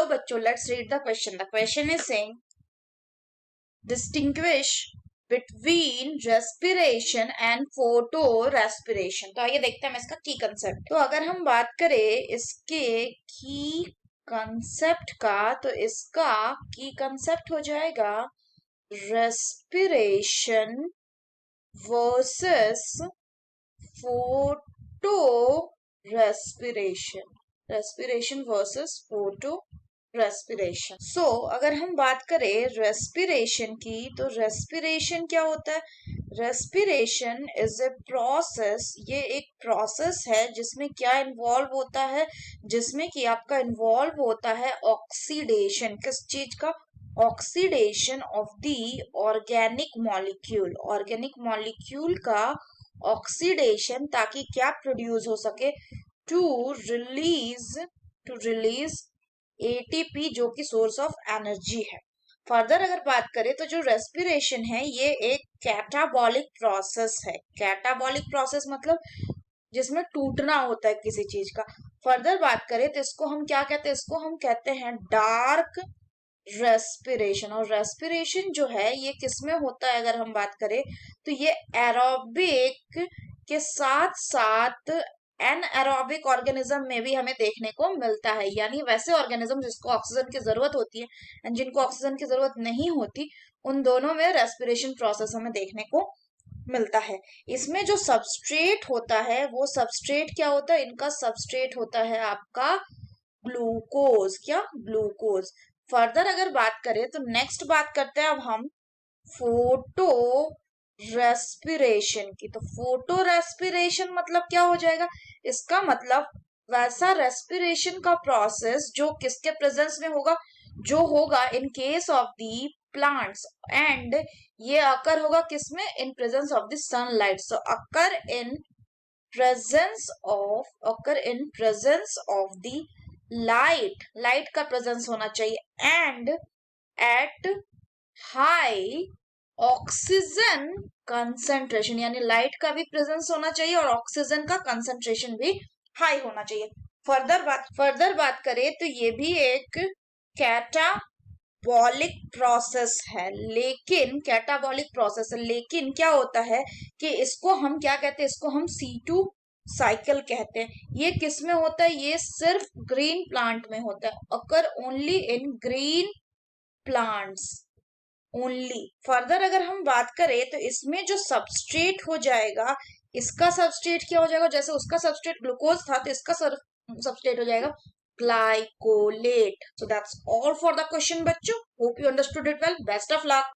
चलो बच्चों, let's read the question. The question is saying distinguish between respiration and photo respiration. तो आइए देखते हैं हम इसका की कंसेप्ट. तो अगर हम बात करें इसके की कंसेप्ट का, तो इसका की कंसेप्ट हो जाएगा respiration versus photo respiration. respiration versus photo respiration. So अगर हम बात करें रेस्पिरेशन की, तो रेस्पिरेशन क्या होता है? Respiration is a process. ये एक प्रोसेस है जिसमें क्या इन्वॉल्व होता है? जिसमें कि आपका इन्वॉल्व होता है ऑक्सीडेशन. किस चीज का? Oxidation of the organic molecule. Organic molecule का ऑक्सीडेशन, ताकि क्या प्रोड्यूस हो सके? टू रिलीज एटीपी, जो कि सोर्स ऑफ एनर्जी है. फर्दर अगर बात करें तो जो रेस्पिरेशन है ये एक कैटाबॉलिक प्रोसेस है. कैटाबॉलिक प्रोसेस मतलब जिसमें टूटना होता है किसी चीज का. फर्दर बात करें तो इसको हम क्या कहते हैं? इसको हम कहते हैं डार्क रेस्पिरेशन. और रेस्पिरेशन जो है ये किसमें होता है? अगर हम बात करें तो ये एरोबिक के साथ साथ एनएरोबिक ऑर्गेनिज्म में भी हमें देखने को मिलता है. यानी वैसे ऑर्गेनिज्म जिसको ऑक्सीजन की जरूरत होती है एंड जिनको ऑक्सीजन की जरूरत नहीं होती, उन दोनों में रेस्पिरेशन प्रोसेस हमें देखने को मिलता है. इसमें जो सबस्ट्रेट होता है, वो सबस्ट्रेट क्या होता है? इनका सबस्ट्रेट होता है आपका ग्लूकोज. क्या? ग्लूकोज. फर्दर अगर बात करें तो नेक्स्ट बात करते हैं अब हम फोटो रेस्पिरेशन की. तो फोटो रेस्पिरेशन मतलब क्या हो जाएगा? इसका मतलब वैसा रेस्पिरेशन का प्रोसेस जो किसके प्रेजेंस में होगा? जो होगा in case of the plants. And ये अकर होगा किसमें? In presence of the sunlight. So occur in presence of the light. Light का प्रेजेंस होना चाहिए. And at high oxygen concentration. यानी लाइट का भी प्रेजेंस होना चाहिए और ऑक्सीजन का कंसंट्रेशन भी हाई होना चाहिए. फर्दर बात करें तो ये भी एक कैटाबॉलिक प्रोसेस है. लेकिन कैटाबॉलिक प्रोसेस है, लेकिन क्या होता है कि इसको हम क्या कहते हैं? इसको हम C2 साइकिल कहते हैं. ये किस में होता है? ये सिर्फ ग्रीन प्लांट में होता है. अकर only in green plants only. Further अगर हम बात करें तो इसमें जो सबस्ट्रेट हो जाएगा, इसका सबस्ट्रेट क्या हो जाएगा? जैसे उसका सबस्ट्रेट ग्लूकोज था, तो इसका सबस्ट्रेट हो जाएगा glycolate. So that's all for the question बच्चों. Hope you understood it well. Best of luck.